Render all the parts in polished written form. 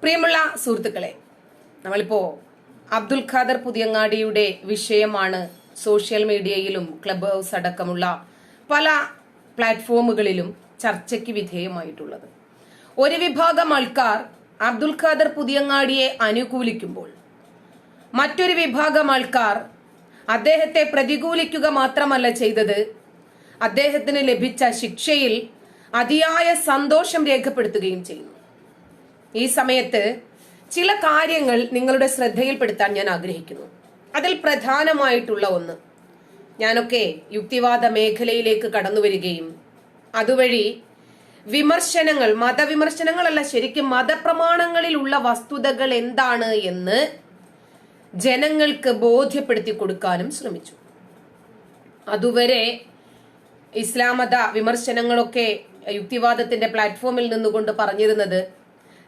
പ്രിയമുള്ള സുഹൃത്തുക്കളെ, നമ്മളിപ്പോ അബ്ദുൽ ഖാദർ പുതിയങ്ങാടിയുടെ വിഷയമാണ് സോഷ്യൽ മീഡിയയിലും ക്ലബ് ഹൗസ് അടക്കമുള്ള പല പ്ലാറ്റ്ഫോമുകളിലും ചർച്ചയ്ക്ക് വിധേയമായിട്ടുള്ളത്. ഒരു വിഭാഗം ആൾക്കാർ അബ്ദുൽ ഖാദർ പുതിയങ്ങാടിയെ അനുകൂലിക്കുമ്പോൾ മറ്റൊരു വിഭാഗം ആൾക്കാർ അദ്ദേഹത്തെ പ്രതികൂലിക്കുക മാത്രമല്ല ചെയ്തത്, അദ്ദേഹത്തിന് ലഭിച്ച ശിക്ഷയിൽ അതിയായ സന്തോഷം രേഖപ്പെടുത്തുകയും ചെയ്യുന്നു. ഈ സമയത്ത് ചില കാര്യങ്ങൾ നിങ്ങളുടെ ശ്രദ്ധയിൽപ്പെടുത്താൻ ഞാൻ ആഗ്രഹിക്കുന്നു. അതിൽ പ്രധാനമായിട്ടുള്ള ഒന്ന്, ഞാനൊക്കെ യുക്തിവാദ മേഖലയിലേക്ക് കടന്നു വരികയും അതുവഴി വിമർശനങ്ങൾ, മതവിമർശനങ്ങളല്ല, ശരിക്കും മതപ്രമാണങ്ങളിലുള്ള വസ്തുതകൾ എന്താണ് എന്ന് ജനങ്ങൾക്ക് ബോധ്യപ്പെടുത്തി കൊടുക്കാനും ശ്രമിച്ചു. അതുവരെ ഇസ്ലാം മത വിമർശനങ്ങളൊക്കെ യുക്തിവാദത്തിന്റെ പ്ലാറ്റ്ഫോമിൽ നിന്നുകൊണ്ട് പറഞ്ഞിരുന്നത്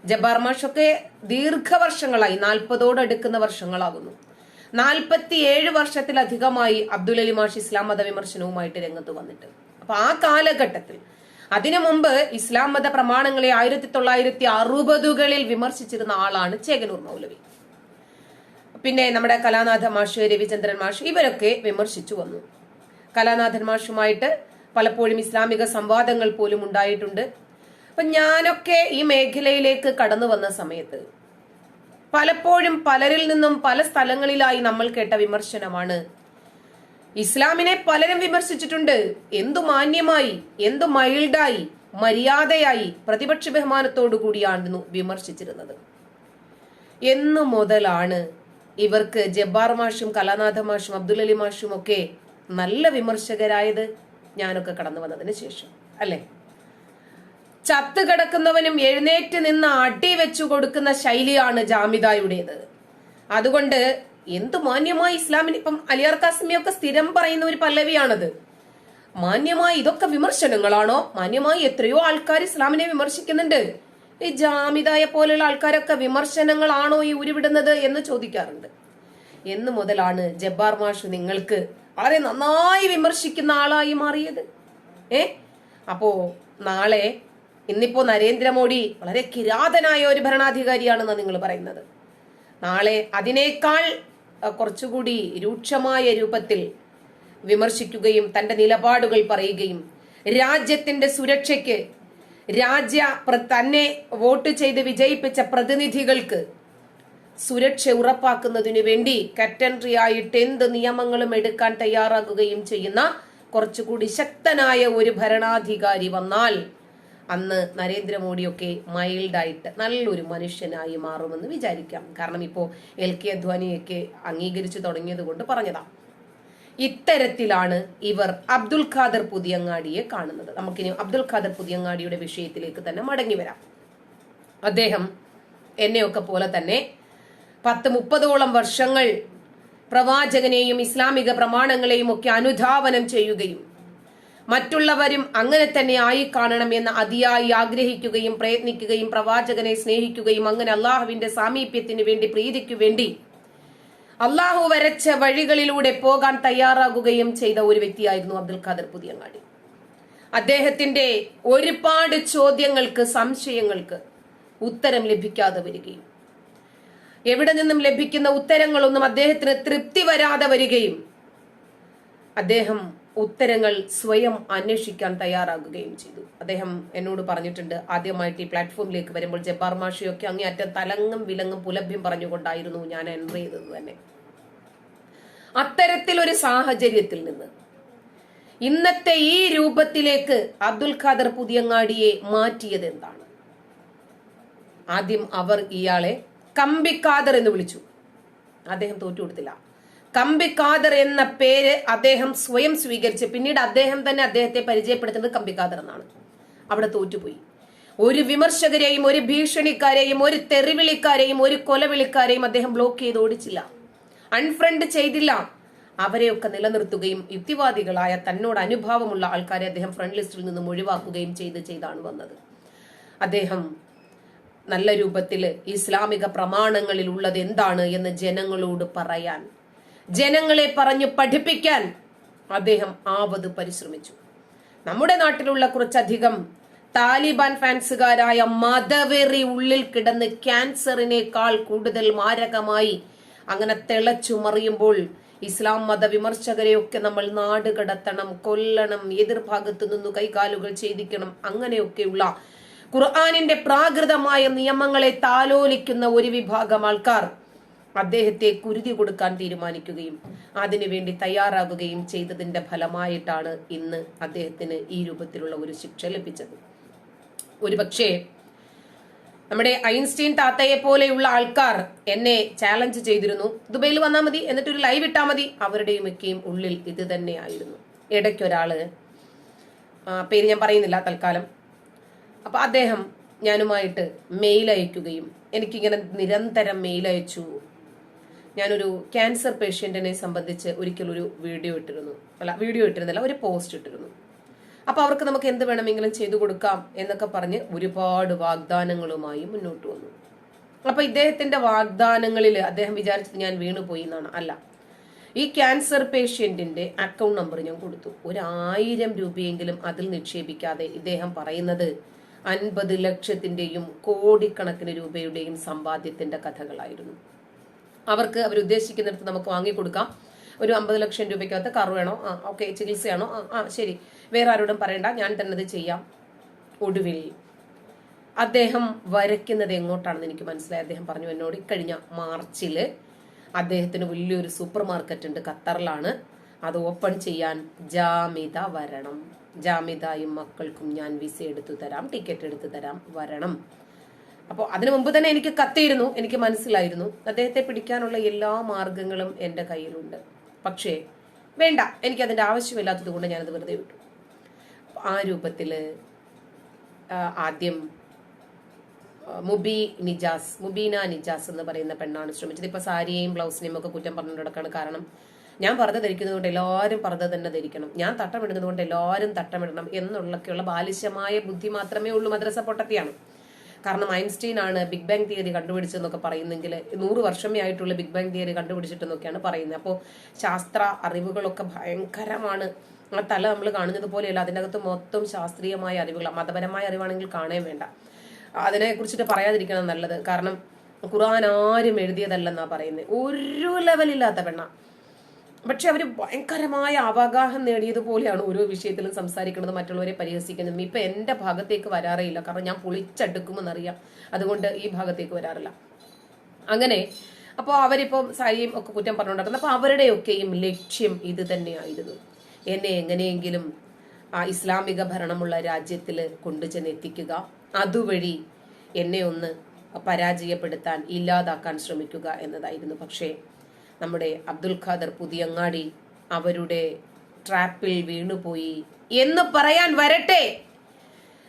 ജബ്ബാർ മാഷൊക്കെ ദീർഘവർഷങ്ങളായി, 40ഓടടുക്കുന്ന വർഷങ്ങളാകുന്നു, 47 വർഷത്തിലധികമായി അബ്ദുൽ അലി മാഷ് ഇസ്ലാം മത വിമർശനവുമായിട്ട് രംഗത്ത് വന്നിട്ട്. അപ്പൊ ആ കാലഘട്ടത്തിൽ, അതിനു മുമ്പ് ഇസ്ലാം മത പ്രമാണങ്ങളെ 1960കളിൽ വിമർശിച്ചിരുന്ന ആളാണ് ചേകനൂർ മൗലവി. പിന്നെ നമ്മുടെ കലാനാഥ മാഷ്, രവിചന്ദ്രൻ മാഷ്, ഇവരൊക്കെ വിമർശിച്ചു വന്നു. കലാനാഥൻ മാഷുമായിട്ട് പലപ്പോഴും ഇസ്ലാമിക സംവാദങ്ങൾ പോലും ഉണ്ടായിട്ടുണ്ട്. അപ്പൊ ഞാനൊക്കെ ഈ മേഖലയിലേക്ക് കടന്നു വന്ന സമയത്ത് പലപ്പോഴും പലരിൽ നിന്നും പല സ്ഥലങ്ങളിലായി നമ്മൾ കേട്ട വിമർശനമാണ്, ഇസ്ലാമിനെ പലരും വിമർശിച്ചിട്ടുണ്ട്, എന്തു മാന്യമായി, എന്തു മൈൽഡായി, മര്യാദയായി, പ്രതിപക്ഷ ബഹുമാനത്തോടു കൂടിയായിരുന്നു വിമർശിച്ചിരുന്നത്. എന്നു മുതലാണ് ഇവർക്ക് ജബ്ബാർ മാഷും കലാനാഥ മാഷും അബ്ദുൽ അലി മാഷും ഒക്കെ നല്ല വിമർശകരായത്? ഞാനൊക്കെ കടന്നു വന്നതിന് ശേഷം അല്ലെ? ചത്ത് കിടക്കുന്നവനും എഴുന്നേറ്റ് നിന്ന് അടി വെച്ചു കൊടുക്കുന്ന ശൈലിയാണ് ജാമിദായുടേത്. അതുകൊണ്ട് എന്തു മാന്യമായി ഇസ്ലാമിന്, ഇപ്പം അലിയാർ കാസിമിയൊക്കെ സ്ഥിരം പറയുന്ന ഒരു പല്ലവിയാണത്, മാന്യമായി ഇതൊക്കെ വിമർശനങ്ങളാണോ? മാന്യമായി എത്രയോ ആൾക്കാർ ഇസ്ലാമിനെ വിമർശിക്കുന്നുണ്ട്, ഈ ജാമിദായെ പോലെയുള്ള ആൾക്കാരൊക്കെ വിമർശനങ്ങളാണോ ഈ ഉരുവിടുന്നത് എന്ന് ചോദിക്കാറുണ്ട്. എന്ന് മുതലാണ് ജബ്ബാർ മാഷ് നിങ്ങൾക്ക് വളരെ നന്നായി വിമർശിക്കുന്ന ആളായി മാറിയത്. അപ്പോ നാളെ, ഇന്നിപ്പോ നരേന്ദ്രമോദി വളരെ കിരാതനായ ഒരു ഭരണാധികാരിയാണെന്നാണ് നിങ്ങൾ പറയുന്നത്. നാളെ അതിനേക്കാൾ കുറച്ചുകൂടി രൂക്ഷമായ രൂപത്തിൽ വിമർശിക്കുകയും തന്റെ നിലപാടുകൾ പറയുകയും രാജ്യത്തിന്റെ സുരക്ഷയ്ക്ക്, തന്നെ വോട്ട് ചെയ്ത് വിജയിപ്പിച്ച പ്രതിനിധികൾക്ക് സുരക്ഷ ഉറപ്പാക്കുന്നതിനു വേണ്ടി കറ്റൻട്രി ആയിട്ട് എന്ത് നിയമങ്ങളും എടുക്കാൻ തയ്യാറാകുകയും ചെയ്യുന്ന കുറച്ചുകൂടി ശക്തനായ ഒരു ഭരണാധികാരി വന്നാൽ അന്ന് നരേന്ദ്രമോദിയൊക്കെ മൈൽഡായിട്ട് നല്ലൊരു മനുഷ്യനായി മാറുമെന്ന് വിചാരിക്കാം. കാരണം ഇപ്പോ LK അദ്വാനിയൊക്കെ അംഗീകരിച്ചു തുടങ്ങിയത് കൊണ്ട് പറഞ്ഞതാ. ഇത്തരത്തിലാണ് ഇവർ അബ്ദുൽ ഖാദർ പുതിയങ്ങാടിയെ കാണുന്നത്. നമുക്കിനി അബ്ദുൽ ഖാദർ പുതിയങ്ങാടിയുടെ വിഷയത്തിലേക്ക് തന്നെ മടങ്ങി വരാം. അദ്ദേഹം എന്നെയൊക്കെ പോലെ തന്നെ 10-30ഓളം വർഷങ്ങൾ പ്രവാചകനെയും ഇസ്ലാമിക പ്രമാണങ്ങളെയും ഒക്കെ അനുധാവനം ചെയ്യുകയും മറ്റുള്ളവരും അങ്ങനെ തന്നെ ആയി കാണണമെന്ന് അതിയായി ആഗ്രഹിക്കുകയും പ്രയത്നിക്കുകയും പ്രവാചകനെ സ്നേഹിക്കുകയും അങ്ങനെ അള്ളാഹുവിന്റെ സാമീപ്യത്തിന് വേണ്ടി, പ്രീതിക്കു വേണ്ടി അള്ളാഹു വരച്ച വഴികളിലൂടെ പോകാൻ തയ്യാറാകുകയും ചെയ്ത ഒരു വ്യക്തിയായിരുന്നു അബ്ദുൽ ഖാദർ പുതിയങ്ങാടി. അദ്ദേഹത്തിന്റെ ഒരുപാട് ചോദ്യങ്ങൾക്ക്, സംശയങ്ങൾക്ക് ഉത്തരം ലഭിക്കാതെ വരികയും എവിടെ നിന്നും ലഭിക്കുന്ന ഉത്തരങ്ങളൊന്നും അദ്ദേഹത്തിന് തൃപ്തി വരാതെ വരികയും അദ്ദേഹം ഉത്തരങ്ങൾ സ്വയം അന്വേഷിക്കാൻ തയ്യാറാകുകയും ചെയ്തു. അദ്ദേഹം എന്നോട് പറഞ്ഞിട്ടുണ്ട്, ആദ്യമായിട്ട് ഈ പ്ലാറ്റ്ഫോമിലേക്ക് വരുമ്പോൾ ജബ്ബാർ മാഷിയൊക്കെ അങ്ങേയറ്റം തലങ്ങും വിലങ്ങും പുലഭ്യം പറഞ്ഞുകൊണ്ടായിരുന്നു ഞാൻ എൻട്രി ചെയ്തത് തന്നെ. അത്തരത്തിലൊരു സാഹചര്യത്തിൽ നിന്ന് ഇന്നത്തെ ഈ രൂപത്തിലേക്ക് അബ്ദുൽ ഖാദർ പുതിയങ്ങാടിയെ മാറ്റിയത് എന്താണ്? ആദ്യം അവർ ഇയാളെ കമ്പിഖാദർ എന്ന് വിളിച്ചു. അദ്ദേഹം തോറ്റുകൊടുത്തില്ല. കമ്പിഖാദർ എന്ന പേര് അദ്ദേഹം സ്വയം സ്വീകരിച്ച് പിന്നീട് അദ്ദേഹം തന്നെ അദ്ദേഹത്തെ പരിചയപ്പെടുത്തുന്നത് കമ്പിഖാദർ എന്നാണ്. അവിടെ തോറ്റുപോയി. ഒരു വിമർശകരെയും, ഒരു ഭീഷണിക്കാരെയും, ഒരു തെറിവിളിക്കാരെയും, ഒരു കൊലവിളിക്കാരെയും അദ്ദേഹം ബ്ലോക്ക് ചെയ്ത് ഓടിച്ചില്ല, അൺഫ്രണ്ട് ചെയ്തില്ല. അവരെയൊക്കെ നിലനിർത്തുകയും യുക്തിവാദികളായ, തന്നോട് അനുഭാവമുള്ള ആൾക്കാരെ അദ്ദേഹം ഫ്രണ്ട് ലിസ്റ്റിൽ നിന്നും ഒഴിവാക്കുകയും ചെയ്താണ് വന്നത്. അദ്ദേഹം നല്ല രൂപത്തിൽ ഇസ്ലാമിക പ്രമാണങ്ങളിൽ ഉള്ളത് എന്താണ് എന്ന് ജനങ്ങളോട് പറയാൻ, ജനങ്ങളെ പറഞ്ഞു പഠിപ്പിക്കാൻ അദ്ദേഹം ആവത് പരിശ്രമിച്ചു. നമ്മുടെ നാട്ടിലുള്ള കുറച്ചധികം താലിബാൻ ഫാൻസുകാരായ മതവെറി ഉള്ളിൽ കിടന്ന് ക്യാൻസറിനേക്കാൾ കൂടുതൽ മാരകമായി അങ്ങനെ തിളച്ചുമറിയുമ്പോൾ ഇസ്ലാം മത വിമർശകരെയൊക്കെ നമ്മൾ നാട് കടത്തണം, കൊല്ലണം, എതിർഭാഗത്തു നിന്നു കൈകാലുകൾ ഛേദിക്കണം, അങ്ങനെയൊക്കെയുള്ള ഖുർആനിന്റെ പ്രാകൃതമായ നിയമങ്ങളെ താലോലിക്കുന്ന ഒരു വിഭാഗം ആൾക്കാർ അദ്ദേഹത്തെ കുരുതി കൊടുക്കാൻ തീരുമാനിക്കുകയും അതിനുവേണ്ടി തയ്യാറാകുകയും ചെയ്തതിന്റെ ഫലമായിട്ടാണ് ഇന്ന് അദ്ദേഹത്തിന് ഈ രൂപത്തിലുള്ള ഒരു ശിക്ഷ ലഭിച്ചത്. ഒരുപക്ഷെ നമ്മുടെ ഐൻസ്റ്റീൻ താത്തയെ പോലെയുള്ള ആൾക്കാർ എന്നെ ചാലഞ്ച് ചെയ്തിരുന്നു, ദുബൈയിൽ വന്നാൽ മതി, എന്നിട്ടൊരു ലൈവ് ഇട്ടാൽ മതി. അവരുടെയും ഒക്കെയും ഉള്ളിൽ ഇത് തന്നെയായിരുന്നു. ഇടയ്ക്കൊരാള്, പേര് ഞാൻ പറയുന്നില്ല തൽക്കാലം, അപ്പൊ അദ്ദേഹം ഞാനുമായിട്ട് മെയിൽ അയക്കുകയും എനിക്കിങ്ങനെ നിരന്തരം മെയിൽ അയച്ചു. ഞാനൊരു ക്യാൻസർ പേഷ്യന്റിനെ സംബന്ധിച്ച് ഒരിക്കലൊരു വീഡിയോ ഇട്ടിരുന്നില്ല, ഒരു പോസ്റ്റ് ഇട്ടിരുന്നു. അപ്പൊ അവർക്ക് നമുക്ക് എന്ത് വേണമെങ്കിലും ചെയ്തു കൊടുക്കാം എന്നൊക്കെ പറഞ്ഞ് ഒരുപാട് വാഗ്ദാനങ്ങളുമായി മുന്നോട്ട് വന്നു. അപ്പൊ ഇദ്ദേഹത്തിന്റെ വാഗ്ദാനങ്ങളിൽ അദ്ദേഹം വിചാരിച്ചത് ഞാൻ വീണുപോയി എന്നാണ്. അല്ല, ഈ ക്യാൻസർ പേഷ്യന്റിന്റെ അക്കൗണ്ട് നമ്പർ ഞാൻ കൊടുത്തു. 1000 രൂപയെങ്കിലും അതിൽ നിക്ഷേപിക്കാതെ ഇദ്ദേഹം പറയുന്നത് 50 ലക്ഷത്തിന്റെയും കോടിക്കണക്കിന് രൂപയുടെയും സമ്പാദ്യത്തിന്റെ കഥകളായിരുന്നു. അവരുദ്ദേശിക്കുന്നിടത്ത് നമുക്ക് വാങ്ങിക്കൊടുക്കാം. ഒരു 50 ലക്ഷം രൂപയ്ക്കകത്ത് കാർ വേണോ, ഓക്കെ, ചികിത്സയാണോ, ശരി, വേറെ ആരോടും പറയണ്ട, ഞാൻ തന്നെ അത് ചെയ്യാം. ഒടുവിൽ അദ്ദേഹം വരയ്ക്കുന്നത് എങ്ങോട്ടാണെന്ന് എനിക്ക് മനസ്സിലായി. അദ്ദേഹം പറഞ്ഞു എന്നോട്, കഴിഞ്ഞ മാർച്ചില് അദ്ദേഹത്തിന് വലിയൊരു സൂപ്പർ മാർക്കറ്റ് ഉണ്ട്, ഖത്തറിലാണ്, അത് ഓപ്പൺ ചെയ്യാൻ ജാമിദ വരണം, ജാമിദായും മക്കൾക്കും ഞാൻ വിസ എടുത്തു തരാം, ടിക്കറ്റ് എടുത്തു തരാം, വരണം. അപ്പോൾ അതിനു മുമ്പ് തന്നെ എനിക്ക് കത്തിയിരുന്നു, എനിക്ക് മനസ്സിലായിരുന്നു അദ്ദേഹത്തെ പിടിക്കാനുള്ള എല്ലാ മാർഗങ്ങളും എൻ്റെ കയ്യിലുണ്ട്. പക്ഷേ വേണ്ട, എനിക്ക് അതിന്റെ ആവശ്യമില്ലാത്തത് കൊണ്ട് ഞാനത് വെറുതെ വിട്ടു. ആ രൂപത്തില് ആദ്യം മുബീന നിജാസ് എന്ന് പറയുന്ന പെണ്ണാണ് ശ്രമിച്ചത്. ഇപ്പൊ സാരിയെയും ബ്ലൗസിനെയും ഒക്കെ കുറ്റം പറഞ്ഞു നടക്കാണ്. കാരണം ഞാൻ പർദ്ദ ധരിക്കുന്നത് കൊണ്ട് എല്ലാവരും പർദ്ദ തന്നെ ധരിക്കണം, ഞാൻ തട്ടമിടുന്നത് കൊണ്ട് എല്ലാവരും തട്ടമിടണം എന്നുള്ളൊക്കെയുള്ള ബാലിശമായ ബുദ്ധി മാത്രമേ ഉള്ളൂ. മദ്രസ പൊട്ടത്തിയാണ്. കാരണം ഐൻസ്റ്റീൻ ആണ് ബിഗ് ബാങ് തിയറി കണ്ടുപിടിച്ചതെന്നൊക്കെ പറയുന്നെങ്കിൽ 100 വർഷമേ ആയിട്ടുള്ള ബിഗ് ബാങ് തിയറി കണ്ടുപിടിച്ചിട്ടെന്നൊക്കെയാണ് പറയുന്നത്. അപ്പോൾ ശാസ്ത്ര അറിവുകളൊക്കെ ഭയങ്കരമാണ്. ആ തല നമ്മൾ കാണുന്നത് പോലെയല്ല, അതിൻ്റെ അകത്ത് മൊത്തം ശാസ്ത്രീയമായ അറിവുകളാണ്. മതപരമായ അറിവാണെങ്കിൽ കാണേ വേണ്ട. അതിനെ കുറിച്ചിട്ട് പറയാതിരിക്കണം നല്ലത്. കാരണം ഖുർആൻ ആരും എഴുതിയതല്ലെന്നാ പറയുന്നത്. ഒരു ലെവലില്ലാത്ത പെണ്ണ. പക്ഷെ അവര് ഭയങ്കരമായ അവഗാഹം നേടിയതുപോലെയാണ് ഓരോ വിഷയത്തിലും സംസാരിക്കുന്നത്, മറ്റുള്ളവരെ പരിഹസിക്കുന്നതും. ഇപ്പൊ എന്റെ ഭാഗത്തേക്ക് വരാറേ ഇല്ല, കാരണം ഞാൻ പൊളിച്ചെടുക്കുമെന്നറിയാം. അതുകൊണ്ട് ഈ ഭാഗത്തേക്ക് വരാറില്ല. അങ്ങനെ അപ്പോൾ അവരിപ്പം സായിയും ഒക്കെ കുറ്റം പറഞ്ഞുകൊണ്ടിരുന്നത്. അപ്പൊ അവരുടെയൊക്കെയും ലക്ഷ്യം ഇത് തന്നെയായിരുന്നു, എന്നെ എങ്ങനെയെങ്കിലും ആ ഇസ്ലാമിക ഭരണമുള്ള രാജ്യത്തിൽ കൊണ്ടുചെന്നെത്തിക്കുക, അതുവഴി എന്നെ ഒന്ന് പരാജയപ്പെടുത്താൻ, ഇല്ലാതാക്കാൻ ശ്രമിക്കുക എന്നതായിരുന്നു. പക്ഷേ നമ്മുടെ അബ്ദുൽ ഖാദർ പുതിയങ്ങാടി അവരുടെ ട്രാപ്പിൽ വീണുപോയി എന്ന് പറയാൻ വരട്ടെ.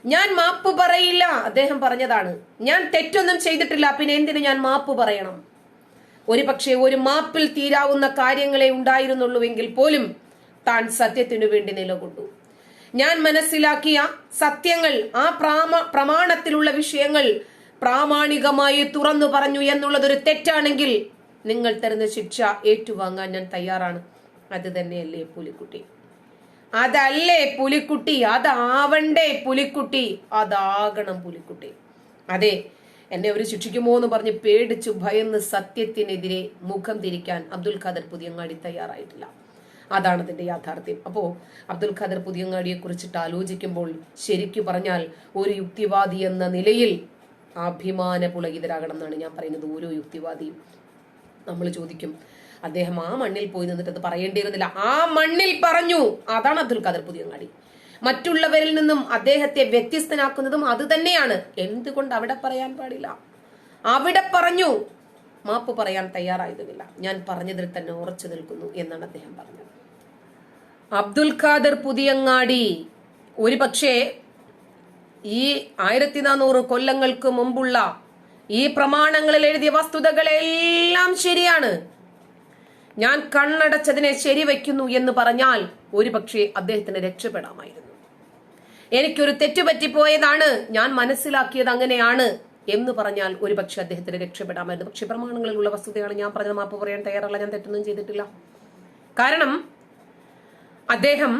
ഞാൻ മാപ്പ് പറയില്ല, അദ്ദേഹം പറഞ്ഞതാണ്. ഞാൻ തെറ്റൊന്നും ചെയ്തിട്ടില്ല, പിന്നെ എന്തിനു ഞാൻ മാപ്പ് പറയണം? ഒരുപക്ഷെ ഒരു മാപ്പിൽ തീരാവുന്ന കാര്യങ്ങളെ ഉണ്ടായിരുന്നുള്ളൂവെങ്കിൽ പോലും താൻ സത്യത്തിനു വേണ്ടി നിലകൊണ്ടു. ഞാൻ മനസ്സിലാക്കിയ സത്യങ്ങൾ, ആ പ്രമാണത്തിലുള്ള വിഷയങ്ങൾ പ്രാമാണികമായി തുറന്നു പറഞ്ഞു എന്നുള്ളതൊരു തെറ്റാണെങ്കിൽ നിങ്ങൾ തരുന്ന ശിക്ഷ ഏറ്റുവാങ്ങാൻ ഞാൻ തയ്യാറാണ്. അത് തന്നെയല്ലേ പുലിക്കുട്ടി? അതല്ലേ പുലിക്കുട്ടി? അതാവണ്ടേ പുലിക്കുട്ടി? അതാകണം പുലിക്കുട്ടി. അതെ, എന്നെ അവർ ശിക്ഷിക്കുമോ എന്ന് പറഞ്ഞ് പേടിച്ചു ഭയന്ന് സത്യത്തിനെതിരെ മുഖം തിരിക്കാൻ അബ്ദുൽ ഖാദർ പുതിയങ്ങാടി തയ്യാറായിട്ടില്ല. അതാണ് അതിന്റെ യാഥാർത്ഥ്യം. അപ്പോ അബ്ദുൽ ഖാദർ പുതിയങ്ങാടിയെ കുറിച്ചിട്ട് ആലോചിക്കുമ്പോൾ ശരിക്കു പറഞ്ഞാൽ ഒരു യുക്തിവാദി എന്ന നിലയിൽ അഭിമാന പുളകിതരാകണം എന്നാണ് ഞാൻ പറയുന്നത്. ഓരോ യുക്തിവാദിയും നമ്മൾ ചോദിക്കും, അദ്ദേഹം ആ മണ്ണിൽ പോയി നിന്നിട്ട് അത് പറയേണ്ടിയിരുന്നില്ല. ആ മണ്ണിൽ പറഞ്ഞു. അതാണ് അബ്ദുൽ ഖാദർ പുതിയങ്ങാടി. മറ്റുള്ളവരിൽ നിന്നും അദ്ദേഹത്തെ വ്യത്യസ്തനാക്കുന്നതും അത് തന്നെയാണ്. എന്തുകൊണ്ട് അവിടെ പറയാൻ പാടില്ല? അവിടെ പറഞ്ഞു. മാപ്പ് പറയാൻ തയ്യാറായതുമില്ല. ഞാൻ പറഞ്ഞതിൽ തന്നെ ഉറച്ചു നിൽക്കുന്നു എന്നാണ് അദ്ദേഹം പറഞ്ഞത്. അബ്ദുൽ ഖാദർ പുതിയങ്ങാടി ഒരു പക്ഷേ ഈ 1400 കൊല്ലങ്ങൾക്ക് മുമ്പുള്ള ഈ പ്രമാണങ്ങളിൽ എഴുതിയ വസ്തുതകളെല്ലാം ശരിയാണ്, ഞാൻ കണ്ണടച്ചതിനെ ശരിവെക്കുന്നു എന്ന് പറഞ്ഞാൽ ഒരുപക്ഷെ അദ്ദേഹത്തിന് രക്ഷപ്പെടാമായിരുന്നു. എനിക്കൊരു തെറ്റുപറ്റിപ്പോയതാണ്, ഞാൻ മനസ്സിലാക്കിയത് അങ്ങനെയാണ് എന്ന് പറഞ്ഞാൽ ഒരുപക്ഷെ അദ്ദേഹത്തിന് രക്ഷപ്പെടാമായിരുന്നു. പക്ഷെ പ്രമാണങ്ങളിലുള്ള വസ്തുതയാണ്. ഞാൻ പറഞ്ഞ മാപ്പ് പറയാൻ തയ്യാറല്ല, ഞാൻ തെറ്റൊന്നും ചെയ്തിട്ടില്ല. കാരണം അദ്ദേഹം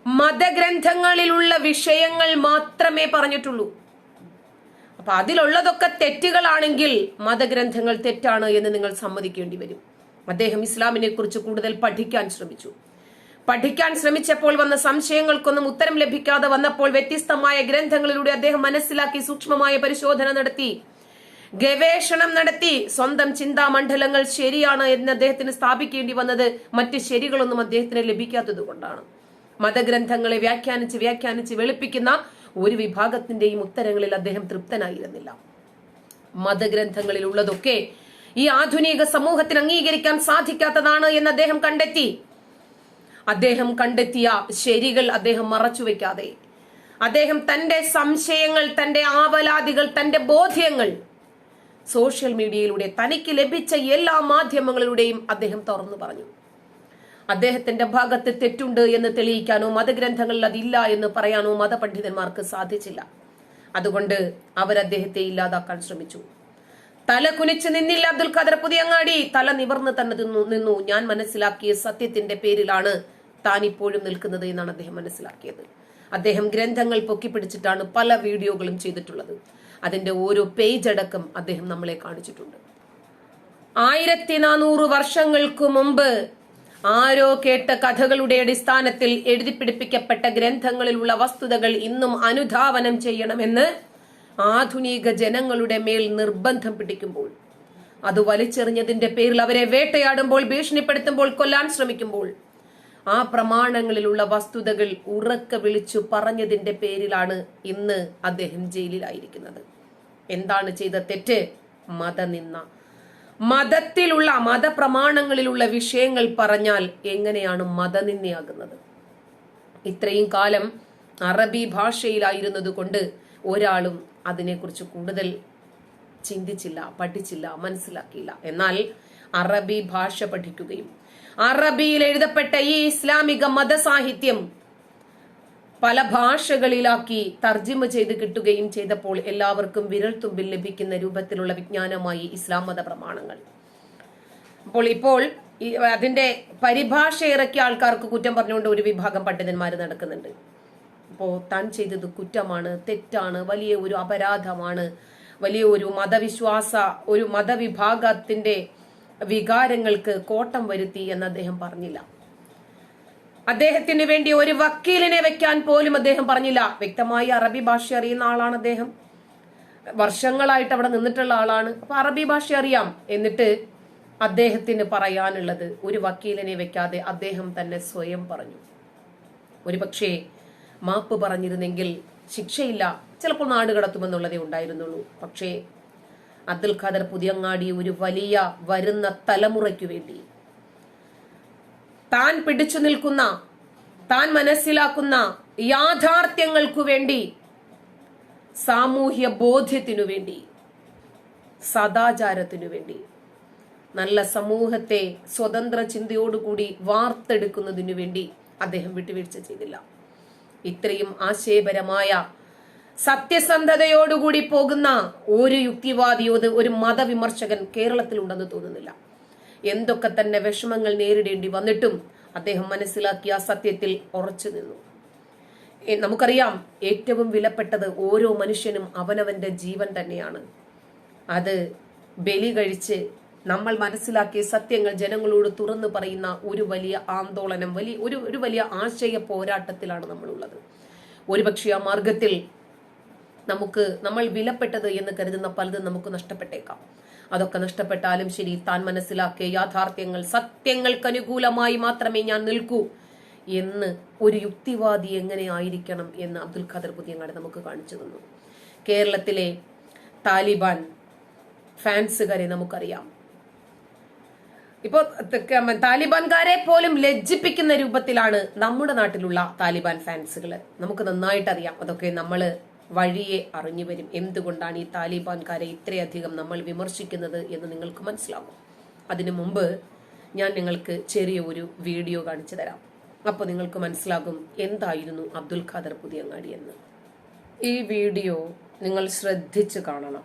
മതഗ്രന്ഥങ്ങളിലുള്ള വിഷയങ്ങൾ മാത്രമേ പറഞ്ഞിട്ടുള്ളൂ. അപ്പൊ അതിലുള്ളതൊക്കെ തെറ്റുകളാണെങ്കിൽ മതഗ്രന്ഥങ്ങൾ തെറ്റാണ് എന്ന് നിങ്ങൾ സമ്മതിക്കേണ്ടി വരും. അദ്ദേഹം ഇസ്ലാമിനെ കുറിച്ച് കൂടുതൽ പഠിക്കാൻ ശ്രമിച്ചപ്പോൾ വന്ന സംശയങ്ങൾക്കൊന്നും ഉത്തരം ലഭിക്കാതെ വന്നപ്പോൾ വ്യത്യസ്തമായ ഗ്രന്ഥങ്ങളിലൂടെ അദ്ദേഹം മനസ്സിലാക്കി, സൂക്ഷ്മമായ പരിശോധന നടത്തി, ഗവേഷണം നടത്തി. സ്വന്തം ചിന്താമണ്ഡലങ്ങൾ ശരിയാണ് എന്ന് അദ്ദേഹത്തിന് സ്ഥാപിക്കേണ്ടി വന്നത് മറ്റ് ശരികളൊന്നും അദ്ദേഹത്തിന് ലഭിക്കാത്തത് കൊണ്ടാണ്. മതഗ്രന്ഥങ്ങളെ വ്യാഖ്യാനിച്ച് വെളുപ്പിക്കുന്ന ഒരു വിഭാഗത്തിന്റെയും ഉത്തരങ്ങളിൽ അദ്ദേഹം തൃപ്തനായിരുന്നില്ല. മതഗ്രന്ഥങ്ങളിൽ ഉള്ളതൊക്കെ ഈ ആധുനിക സമൂഹത്തിന് അംഗീകരിക്കാൻ സാധിക്കാത്തതാണ് എന്ന് അദ്ദേഹം കണ്ടെത്തിയ ശരികൾ അദ്ദേഹം മറച്ചുവെക്കാതെ, അദ്ദേഹം തന്റെ സംശയങ്ങൾ, തന്റെ ആവലാതികൾ, തന്റെ ബോധ്യങ്ങൾ സോഷ്യൽ മീഡിയയിലൂടെ തനിക്ക് ലഭിച്ച എല്ലാ മാധ്യമങ്ങളിലൂടെയും അദ്ദേഹം തുറന്നു പറഞ്ഞു. അദ്ദേഹത്തിന്റെ ഭാഗത്ത് തെറ്റുണ്ട് എന്ന് തെളിയിക്കാനോ മതഗ്രന്ഥങ്ങളിൽ അതില്ല എന്ന് പറയാനോ മതപണ്ഡിതന്മാർക്ക് സാധിച്ചില്ല. അതുകൊണ്ട് അവരദ്ദേഹത്തെ ഇല്ലാതാക്കാൻ ശ്രമിച്ചു. തല കുനിച്ച് നിന്നില്ല അബ്ദുൽ ഖാദർ പുതിയങ്ങാടി, തല നിവർന്ന് തന്നെ നിന്നു. ഞാൻ മനസ്സിലാക്കിയ സത്യത്തിന്റെ പേരിലാണ് താൻ ഇപ്പോഴും നിൽക്കുന്നത് എന്നാണ് അദ്ദേഹം മനസ്സിലാക്കിയത്. അദ്ദേഹം ഗ്രന്ഥങ്ങൾ പൊക്കിപ്പിടിച്ചിട്ടാണ് പല വീഡിയോകളും ചെയ്തിട്ടുള്ളത്. അതിന്റെ ഓരോ പേജ് അടക്കം അദ്ദേഹം നമ്മളെ കാണിച്ചിട്ടുണ്ട്. 1400 വർഷങ്ങൾക്ക് മുമ്പ് ആരോ കേട്ട കഥകളുടെ അടിസ്ഥാനത്തിൽ എഴുതിപ്പിടിപ്പിക്കപ്പെട്ട ഗ്രന്ഥങ്ങളിലുള്ള വസ്തുതകൾ ഇന്നും അനുധാവനം ചെയ്യണമെന്ന് ആധുനിക ജനങ്ങളുടെ മേൽ നിർബന്ധം പിടിക്കുമ്പോൾ, അത് വലിച്ചെറിഞ്ഞതിന്റെ പേരിൽ അവരെ വേട്ടയാടുമ്പോൾ, ഭീഷണിപ്പെടുത്തുമ്പോൾ, കൊല്ലാൻ ശ്രമിക്കുമ്പോൾ, ആ പ്രമാണങ്ങളിലുള്ള വസ്തുതകൾ ഉറക്കെ വിളിച്ചു പറഞ്ഞതിന്റെ പേരിലാണ് ഇന്ന് അദ്ദേഹം ജയിലിലായിരിക്കുന്നത്. എന്താണ് ചെയ്ത തെറ്റ്? മതനിന്ദ. മതത്തിലുള്ള മതപ്രമാണങ്ങളിലുള്ള വിഷയങ്ങൾ പറഞ്ഞാൽ എങ്ങനെയാണ് മതനിന്ദയാകുന്നത്? ഇത്രയും കാലം അറബി ഭാഷയിലായിരുന്നത് കൊണ്ട് ഒരാളും അതിനെക്കുറിച്ച് കൂടുതൽ ചിന്തിച്ചില്ല, പഠിച്ചില്ല, മനസ്സിലാക്കിയില്ല. എന്നാൽ അറബി ഭാഷ പഠിക്കുകയും അറബിയിൽ എഴുതപ്പെട്ട ഈ ഇസ്ലാമിക മതസാഹിത്യം പല ഭാഷകളിലാക്കി തർജിമ ചെയ്ത് കിട്ടുകയും ചെയ്തപ്പോൾ എല്ലാവർക്കും വിരൽത്തുമ്പിൽ ലഭിക്കുന്ന രൂപത്തിലുള്ള വിജ്ഞാനമായി ഇസ്ലാം മത പ്രമാണങ്ങൾ. ഇപ്പോൾ അതിന്റെ പരിഭാഷ ഇറക്കിയ ആൾക്കാർക്ക് കുറ്റം പറഞ്ഞുകൊണ്ട് ഒരു വിഭാഗം പണ്ഡിതന്മാർ നടക്കുന്നുണ്ട്. അപ്പോ താൻ ചെയ്തത് കുറ്റമാണ്, തെറ്റാണ്, വലിയ ഒരു അപരാധമാണ്, വലിയ ഒരു ഒരു മതവിഭാഗത്തിന്റെ വികാരങ്ങൾക്ക് കോട്ടം വരുത്തി എന്ന് അദ്ദേഹം പറഞ്ഞില്ല. അദ്ദേഹത്തിന് വേണ്ടി ഒരു വക്കീലിനെ വെക്കാൻ പോലും അദ്ദേഹം പറഞ്ഞില്ല. വ്യക്തമായി അറബി ഭാഷ അറിയുന്ന ആളാണ് അദ്ദേഹം, വർഷങ്ങളായിട്ട് അവിടെ നിന്നിട്ടുള്ള ആളാണ്. അപ്പൊ അറബി ഭാഷ അറിയാം. എന്നിട്ട് അദ്ദേഹത്തിന് പറയാനുള്ളത് ഒരു വക്കീലിനെ വെക്കാതെ അദ്ദേഹം തന്നെ സ്വയം പറഞ്ഞു. ഒരു പക്ഷേ മാപ്പ് പറഞ്ഞിരുന്നെങ്കിൽ ശിക്ഷയില്ല, ചിലപ്പോൾ നാട് കടത്തുമെന്നുള്ളതേ ഉണ്ടായിരുന്നുള്ളൂ. പക്ഷേ അബ്ദുൽ ഖാദർ പുതിയങ്ങാടി ഒരു വലിയ വരുന്ന തലമുറയ്ക്കു വേണ്ടി, താൻ പിടിച്ചു നിൽക്കുന്ന, താൻ മനസ്സിലാക്കുന്ന യാഥാർത്ഥ്യങ്ങൾക്കു വേണ്ടി, സാമൂഹ്യ ബോധ്യത്തിനു വേണ്ടി, സദാചാരത്തിനു വേണ്ടി, നല്ല സമൂഹത്തെ സ്വതന്ത്ര ചിന്തയോടുകൂടി വാർത്തെടുക്കുന്നതിനു വേണ്ടി അദ്ദേഹം വിട്ടുവീഴ്ച ചെയ്തില്ല. ഇത്രയും ആശയപരമായ സത്യസന്ധതയോടുകൂടി പോകുന്ന ഒരു യുക്തിവാദിയോ ഒരു മതവിമർശകൻ കേരളത്തിലുണ്ടെന്ന് തോന്നുന്നില്ല. എന്തൊക്കെ തന്നെ വിഷമങ്ങൾ നേരിടേണ്ടി വന്നിട്ടും അദ്ദേഹം മനസ്സിലാക്കിയ സത്യത്തിൽ ഉറച്ചു നിന്നു. നമുക്കറിയാം, ഏറ്റവും വിലപ്പെട്ടത് ഓരോ മനുഷ്യനും അവനവന്റെ ജീവൻ തന്നെയാണ്. അത് ബലി കഴിച്ച് നമ്മൾ മനസ്സിലാക്കിയ സത്യങ്ങൾ ജനങ്ങളോട് തുറന്നു പറയുന്ന ഒരു വലിയ ആന്തോളനം, ഒരു വലിയ ആശയ പോരാട്ടത്തിലാണ് നമ്മളുള്ളത്. ഒരുപക്ഷെ ആ മാർഗത്തിൽ നമ്മൾ വിലപ്പെട്ടത് എന്ന് കരുതുന്ന പലതും നമുക്ക് നഷ്ടപ്പെട്ടേക്കാം. അതൊക്കെ നഷ്ടപ്പെട്ടാലും ശരി, താൻ മനസ്സിലാക്കിയ യാഥാർത്ഥ്യങ്ങൾ, സത്യങ്ങൾക്ക് അനുകൂലമായി മാത്രമേ ഞാൻ നിൽക്കൂ എന്ന് ഒരു യുക്തിവാദി എങ്ങനെ ആയിരിക്കണം എന്ന് അബ്ദുൽ ഖാദർ പുതിയങ്ങാടി നമുക്ക് കാണിച്ചു തന്നു. കേരളത്തിലെ താലിബാൻ ഫാൻസുകാരെ നമുക്കറിയാം. ഇപ്പോ താലിബാൻകാരെ പോലും ലജ്ജിപ്പിക്കുന്ന രൂപത്തിലാണ് നമ്മുടെ നാട്ടിലുള്ള താലിബാൻ ഫാൻസുകൾ. നമുക്ക് നന്നായിട്ടറിയാം. അതൊക്കെ നമ്മൾ വഴിയെ അറിഞ്ഞു വരും. എന്തുകൊണ്ടാണ് ഈ താലിബാൻകാരെ ഇത്രയധികം നമ്മൾ വിമർശിക്കുന്നത് എന്ന് നിങ്ങൾക്ക് മനസ്സിലാകും. അതിനു മുമ്പ് ഞാൻ നിങ്ങൾക്ക് ചെറിയ ഒരു വീഡിയോ കാണിച്ചു തരാം. അപ്പോൾ നിങ്ങൾക്ക് മനസ്സിലാകും എന്തായിരുന്നു അബ്ദുൽ ഖാദർ പുതിയങ്ങാടി എന്ന്. ഈ വീഡിയോ നിങ്ങൾ ശ്രദ്ധിച്ചു കാണണം.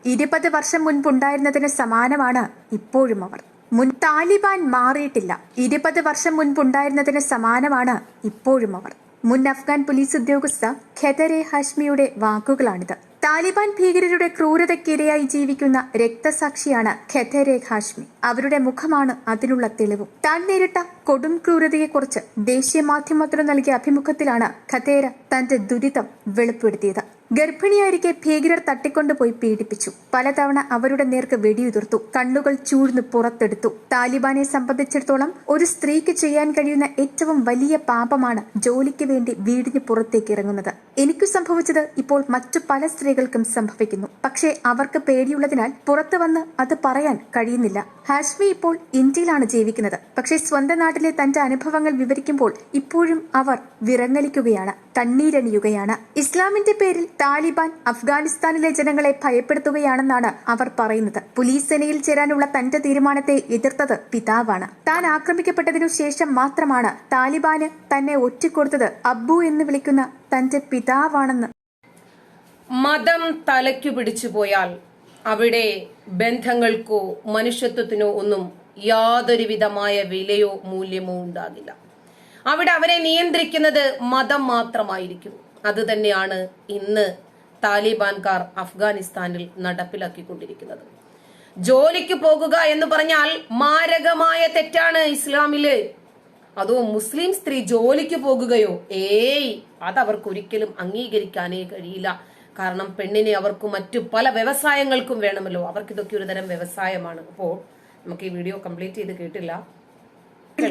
20 വർഷം മുൻപുണ്ടായിരുന്നതിന് സമാനമാണ് ഇപ്പോഴും അവർ. മുൻ താലിബാൻ മാറിയിട്ടില്ല. 20 വർഷം മുൻപുണ്ടായിരുന്നതിന് സമാനമാണ് ഇപ്പോഴും അവർ. മുൻ അഫ്ഗാൻ പോലീസ് ഉദ്യോഗസ്ഥ ഖെദറെ ഹാഷ്മിയുടെ വാക്കുകളാണിത്. താലിബാൻ ഭീകരരുടെ ക്രൂരതയ്ക്കിരയായി ജീവിക്കുന്ന രക്തസാക്ഷിയാണ് ഖെദറെ ഹാഷ്മി. അവരുടെ മുഖമാണ് അതിനുള്ള തെളിവും. താൻ നേരിട്ട കൊടും ക്രൂരതയെക്കുറിച്ച് ദേശീയ മാധ്യമത്തിന് നൽകിയ അഭിമുഖത്തിലാണ് ഖെദറെ തന്റെ ദുരിതം വെളിപ്പെടുത്തിയത്. ഗർഭിണിയായിരിക്കെ ഭീകരർ തട്ടിക്കൊണ്ടുപോയി പീഡിപ്പിച്ചു. പലതവണ അവരുടെ നേർക്ക് വെടിയുതിർത്തു. കണ്ണുകൾ ചൂഴ്ന്നു പുറത്തെടുത്തു. താലിബാനെ സംബന്ധിച്ചിടത്തോളം ഒരു സ്ത്രീക്ക് ചെയ്യാൻ കഴിയുന്ന ഏറ്റവും വലിയ പാപമാണ് ജോലിക്ക് വേണ്ടി വീടിന് പുറത്തേക്ക് ഇറങ്ങുന്നത്. എനിക്ക് സംഭവിച്ചത് ഇപ്പോൾ മറ്റു പല സ്ത്രീകൾക്കും സംഭവിക്കുന്നു. പക്ഷേ അവർക്ക് പേടിയുള്ളതിനാൽ പുറത്തു വന്ന് അത് പറയാൻ കഴിയുന്നില്ല. ഹാഷ്മി ഇപ്പോൾ ഇന്ത്യയിലാണ് ജീവിക്കുന്നത്. പക്ഷേ സ്വന്തം നാട്ടിലെ തന്റെ അനുഭവങ്ങൾ വിവരിക്കുമ്പോൾ ഇപ്പോഴും അവർ വിറങ്ങലിക്കുകയാണ്, കണ്ണീരണിയുകയാണ്. ഇസ്ലാമിന്റെ പേരിൽ താലിബാൻ അഫ്ഗാനിസ്ഥാനിലെ ജനങ്ങളെ ഭയപ്പെടുത്തുകയാണെന്നാണ് അവർ പറയുന്നത്. പോലീസ് സേനയിൽ ചേരാനുള്ള തന്റെ തീരുമാനത്തെ എതിർത്തത് പിതാവാണ്. താൻ ആക്രമിക്കപ്പെട്ടതിനു ശേഷം മാത്രമാണ് താലിബാന് തന്നെ ഒറ്റിക്കൊടുത്തത് അബ്ബു എന്ന് വിളിക്കുന്ന തന്റെ പിതാവാണെന്ന്. മതം തലയ്ക്കു പിടിച്ചു പോയാൽ അവിടെ ബന്ധങ്ങൾക്കോ മനുഷ്യത്വത്തിനോ ഒന്നും യാതൊരുവിധമായ വിലയോ മൂല്യമോ ഉണ്ടാകില്ല. അവിടെ അവരെ നിയന്ത്രിക്കുന്നത് മതം മാത്രമായിരിക്കും. അത് തന്നെയാണ് ഇന്ന് താലിബാൻകാർ അഫ്ഗാനിസ്ഥാനിൽ നടപ്പിലാക്കിക്കൊണ്ടിരിക്കുന്നത്. ജോലിക്ക് പോകുക എന്ന് പറഞ്ഞാൽ മാരകമായ തെറ്റാണ് ഇസ്ലാമില്. അതോ മുസ്ലിം സ്ത്രീ ജോലിക്ക് പോകുകയോ? അതവർക്ക് ഒരിക്കലും അംഗീകരിക്കാനേ കഴിയില്ല. കാരണം പെണ്ണിനെ അവർക്ക് മറ്റു പല വ്യവസായങ്ങൾക്കും വേണമല്ലോ. അവർക്ക് ഇതൊക്കെ ഒരു തരം വ്യവസായമാണ്. അപ്പോ നമുക്ക് ഈ വീഡിയോ കംപ്ലീറ്റ് ചെയ്ത് കേട്ടില്ല.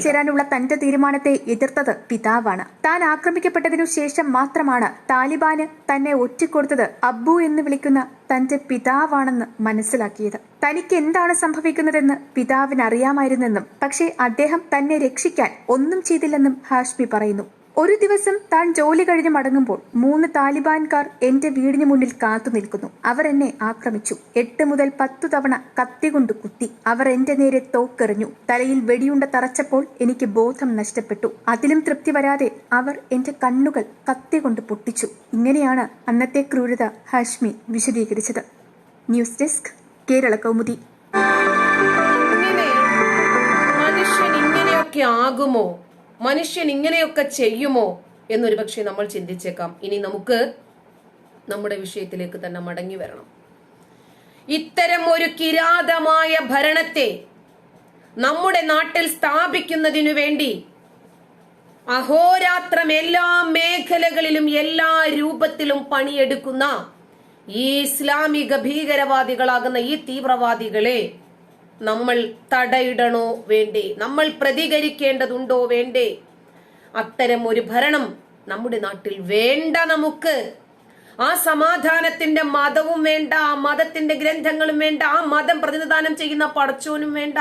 ചേരാനുള്ള തന്റെ തീരുമാനത്തെ എതിർത്തത് പിതാവാണ്. താൻ ആക്രമിക്കപ്പെട്ടതിനു ശേഷം മാത്രമാണ് താലിബാന് തന്നെ ഒറ്റിക്കൊടുത്തത് അബ്ബു എന്ന് വിളിക്കുന്ന തന്റെ പിതാവാണെന്ന് മനസ്സിലാക്കിയത്. തനിക്ക് എന്താണ് സംഭവിക്കുന്നതെന്ന് പിതാവിന് അറിയാമായിരുന്നെന്നും പക്ഷേ അദ്ദേഹം തന്നെ രക്ഷിക്കാൻ ഒന്നും ചെയ്തില്ലെന്നും ഹാഷ്മി പറയുന്നു. ഒരു ദിവസം താൻ ജോലി കഴിഞ്ഞ് മടങ്ങുമ്പോൾ 3 താലിബാൻകാർ എന്റെ വീടിന് മുന്നിൽ കാത്തു നിൽക്കുന്നു. അവർ എന്നെ ആക്രമിച്ചു. 8 മുതൽ 10 തവണ കത്തികൊണ്ട് കുത്തി. അവർ എന്റെ നേരെ തോക്കെറിഞ്ഞു. തലയിൽ വെടിയുണ്ട തറച്ചപ്പോൾ എനിക്ക് ബോധം നഷ്ടപ്പെട്ടു. അതിലും തൃപ്തി വരാതെ അവർ എന്റെ കണ്ണുകൾ കത്തികൊണ്ട് പൊട്ടിച്ചു. ഇങ്ങനെയാണ് അന്നത്തെ ക്രൂരത ഹാഷ്മി വിശദീകരിച്ചത്. News desk, Kerala Kaumudi. മനുഷ്യൻ ഇങ്ങനെയൊക്കെ ആകുമോ? മനുഷ്യൻ ഇങ്ങനെയൊക്കെ ചെയ്യുമോ എന്നൊരു പക്ഷേ നമ്മൾ ചിന്തിച്ചേക്കാം. ഇനി നമുക്ക് നമ്മുടെ വിഷയത്തിലേക്ക് തന്നെ മടങ്ങി വരണം. ഇത്തരം ഒരു കിരാതമായ ഭരണത്തെ നമ്മുടെ നാട്ടിൽ സ്ഥാപിക്കുന്നതിനു വേണ്ടി അഹോരാത്രം എല്ലാ മേഖലകളിലും എല്ലാ രൂപത്തിലും പണിയെടുക്കുന്ന ഈ ഇസ്ലാമിക ഭീകരവാദികളാകുന്ന ഈ തീവ്രവാദികളെ നമ്മൾ തടയിടണോ വേണ്ടേ? നമ്മൾ പ്രതികരിക്കേണ്ടതുണ്ടോ വേണ്ടേ? അത്തരം ഒരു ഭരണം നമ്മുടെ നാട്ടിൽ വേണ്ട. നമുക്ക് ആ സമാധാനത്തിന്റെ മതവും വേണ്ട, ആ മതത്തിന്റെ ഗ്രന്ഥങ്ങളും വേണ്ട, ആ മതം പ്രതിനിധാനം ചെയ്യുന്ന പടച്ചോനും വേണ്ട.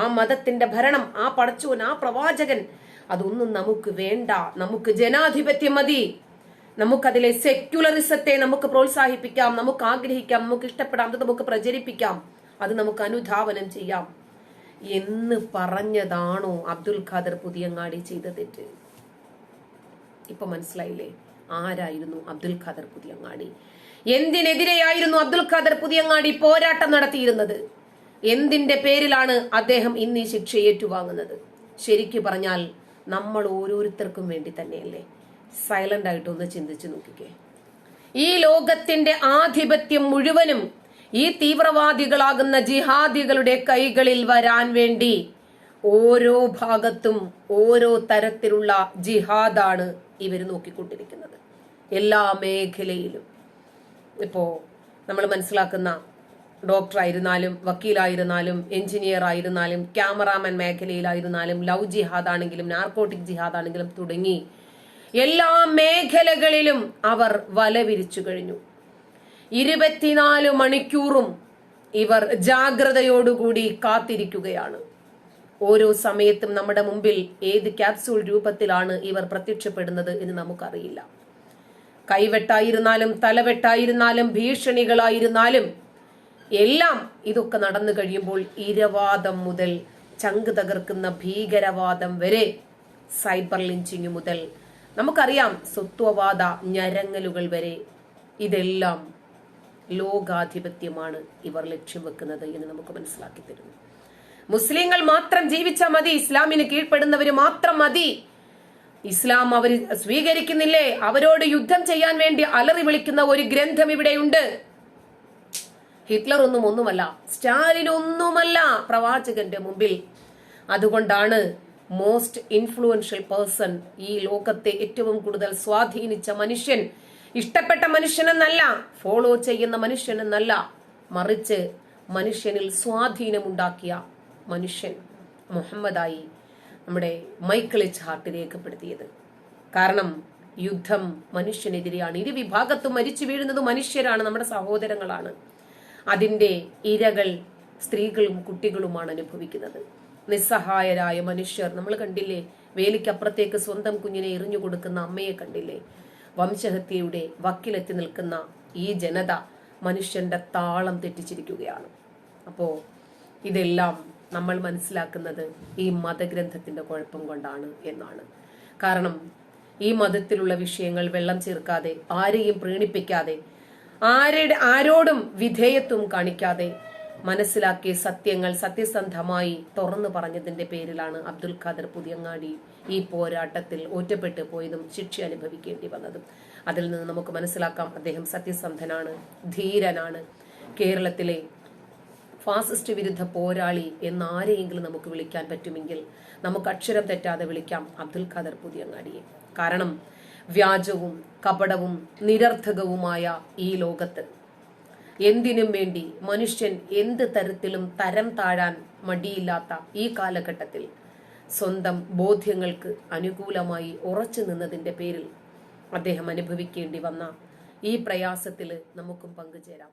ആ മതത്തിന്റെ ഭരണം, ആ പടച്ചോൻ, ആ പ്രവാചകൻ, അതൊന്നും നമുക്ക് വേണ്ട. നമുക്ക് ജനാധിപത്യം മതി. നമുക്കതിലെ സെക്യുലറിസത്തെ നമുക്ക് പ്രോത്സാഹിപ്പിക്കാം, നമുക്ക് ആഗ്രഹിക്കാം, നമുക്ക് ഇഷ്ടപ്പെടാം, അത് നമുക്ക് പ്രചരിപ്പിക്കാം, അത് നമുക്ക് അനുധാവനം ചെയ്യാം എന്ന് പറഞ്ഞതാണോ അബ്ദുൽ ഖാദർ പുതിയങ്ങാടി ചെയ്ത തെറ്റ്? ഇപ്പൊ മനസ്സിലായില്ലേ ആരായിരുന്നു അബ്ദുൽ ഖാദർ പുതിയങ്ങാടി? എന്തിനെതിരെയായിരുന്നു അബ്ദുൽ ഖാദർ പുതിയങ്ങാടി പോരാട്ടം നടത്തിയിരുന്നത്? എന്തിന്റെ പേരിലാണ് അദ്ദേഹം ഇന്ന് ഈ ശിക്ഷ ഏറ്റുവാങ്ങുന്നത്? ശരിക്കു പറഞ്ഞാൽ നമ്മൾ ഓരോരുത്തർക്കും വേണ്ടി തന്നെയല്ലേ? സൈലന്റ് ആയിട്ടൊന്ന് ചിന്തിച്ചു നോക്കിക്കേ. ഈ ലോകത്തിന്റെ ആധിപത്യം മുഴുവനും ഈ തീവ്രവാദികളാകുന്ന ജിഹാദികളുടെ കൈകളിൽ വരാൻ വേണ്ടി ഓരോ ഭാഗത്തും ഓരോ തരത്തിലുള്ള ജിഹാദാണ് ഇവർ നോക്കിക്കൊണ്ടിരിക്കുന്നത്. എല്ലാ മേഖലയിലും. ഇപ്പോ നമ്മൾ മനസ്സിലാക്കുന്ന ഡോക്ടറായിരുന്നാലും വക്കീലായിരുന്നാലും എഞ്ചിനീയർ ആയിരുന്നാലും ക്യാമറാമാൻ മേഖലയിലായിരുന്നാലും ലവ് ജിഹാദ് ആണെങ്കിലും നാർക്കോട്ടിക് ജിഹാദ് ആണെങ്കിലും തുടങ്ങി എല്ലാ മേഖലകളിലും അവർ വല വിരിച്ചു കഴിഞ്ഞു. 24 മണിക്കൂറും ഇവർ ജാഗ്രതയോടുകൂടി കാത്തിരിക്കുകയാണ്. ഓരോ സമയത്തും നമ്മുടെ മുമ്പിൽ ഏത് ക്യാപ്സൂൾ രൂപത്തിലാണ് ഇവർ പ്രത്യക്ഷപ്പെടുന്നത് എന്ന് നമുക്കറിയില്ല. കൈവെട്ടായിരുന്നാലും തലവെട്ടായിരുന്നാലും ഭീഷണികളായിരുന്നാലും എല്ലാം ഇതൊക്കെ നടന്നു കഴിയുമ്പോൾ ഇരവാദം മുതൽ ചങ്ക് തകർക്കുന്ന ഭീകരവാദം വരെ സൈബർ ലിഞ്ചിങ് മുതൽ നമുക്കറിയാം സ്വത്വവാദ ഞരങ്ങലുകൾ വരെ ഇതെല്ലാം ലോകാധിപത്യമാണ് ഇവർ ലക്ഷ്യം വെക്കുന്നത് എന്ന് നമുക്ക് മനസ്സിലാക്കി തരുന്നു. മുസ്ലിങ്ങൾ മാത്രം ജീവിച്ചാൽ മതി, ഇസ്ലാമിന് കീഴ്പ്പെടുന്നവര് മാത്രം മതി, ഇസ്ലാം അവർ സ്വീകരിക്കുന്നില്ലേ, അവരോട് യുദ്ധം ചെയ്യാൻ വേണ്ടി അലറി വിളിക്കുന്ന ഒരു ഗ്രന്ഥം ഇവിടെയുണ്ട്. ഹിറ്റ്ലർ ഒന്നുമല്ല, സ്റ്റാലിൻ ഒന്നുമല്ല പ്രവാചകന്റെ മുമ്പിൽ. അതുകൊണ്ടാണ് മോസ്റ്റ് ഇൻഫ്ലുവൻഷ്യൽ പേഴ്സൺ, ഈ ലോകത്തെ ഏറ്റവും കൂടുതൽ സ്വാധീനിച്ച മനുഷ്യൻ, ഇഷ്ടപ്പെട്ട മനുഷ്യനെന്നല്ല, ഫോളോ ചെയ്യുന്ന മനുഷ്യനെന്നല്ല, മറിച്ച് മനുഷ്യനിൽ സ്വാധീനമുണ്ടാക്കിയ മനുഷ്യൻ മുഹമ്മദായി നമ്മുടെ മൈക്കിൾ എച്ച് ഹാർട്ട് രേഖപ്പെടുത്തിയത്. കാരണം യുദ്ധം മനുഷ്യനെതിരെയാണ്. ഇരു വിഭാഗത്തും മരിച്ചു വീഴുന്നത് മനുഷ്യരാണ്, നമ്മുടെ സഹോദരങ്ങളാണ്. അതിന്റെ ഇരകൾ സ്ത്രീകളും കുട്ടികളുമാണ് അനുഭവിക്കുന്നത്. നിസ്സഹായരായ മനുഷ്യർ നമ്മൾ കണ്ടില്ലേ, വേലിക്കപ്പുറത്തേക്ക് സ്വന്തം കുഞ്ഞിനെ എറിഞ്ഞു കൊടുക്കുന്ന അമ്മയെ കണ്ടില്ലേ. വംശഹത്യയുടെ വക്കിലെത്തി നിൽക്കുന്ന ഈ ജനത മനുഷ്യന്റെ താളം തെറ്റിച്ചിരിക്കുകയാണ്. അപ്പോ ഇതെല്ലാം നമ്മൾ മനസ്സിലാക്കുന്നത് ഈ മതഗ്രന്ഥത്തിന്റെ കുഴപ്പം കൊണ്ടാണ് എന്നാണ്. കാരണം ഈ മതത്തിലുള്ള വിഷയങ്ങൾ വെള്ളം ചേർക്കാതെ, ആരെയും പ്രീണിപ്പിക്കാതെ, ആരോടും വിധേയത്വം കാണിക്കാതെ മനസ്സിലാക്കിയ സത്യങ്ങൾ സത്യസന്ധമായി തുറന്നു പറഞ്ഞതിന്റെ പേരിലാണ് അബ്ദുൽ ഖാദർ പുതിയങ്ങാടി ഈ പോരാട്ടത്തിൽ ഒറ്റപ്പെട്ടു പോയതും ശിക്ഷ അനുഭവിക്കേണ്ടി വന്നതും. അതിൽ നിന്ന് നമുക്ക് മനസ്സിലാക്കാം, അദ്ദേഹം സത്യസന്ധനാണ്, ധീരനാണ്. കേരളത്തിലെ ഫാസിസ്റ്റ് വിരുദ്ധ പോരാളി എന്നാരെയെങ്കിലും നമുക്ക് വിളിക്കാൻ പറ്റുമെങ്കിൽ നമുക്ക് അക്ഷരം തെറ്റാതെ വിളിക്കാം അബ്ദുൽ ഖാദർ പുതിയങ്ങാടിയെ. കാരണം വ്യാജവും കപടവും നിരർത്ഥകവുമായ ഈ ലോകത്ത് എന്തിനും വേണ്ടി മനുഷ്യൻ എന്ത് തരത്തിലും തരം താഴാൻ മടിയില്ലാത്ത ഈ കാലഘട്ടത്തിൽ സ്വന്തം ബോധ്യങ്ങൾക്ക് അനുകൂലമായി ഉറച്ചു നിന്നതിന്റെ പേരിൽ അദ്ദേഹം അനുഭവിക്കേണ്ടി വന്ന ഈ പ്രയാസത്തിൽ നമുക്കും പങ്കുചേരാം.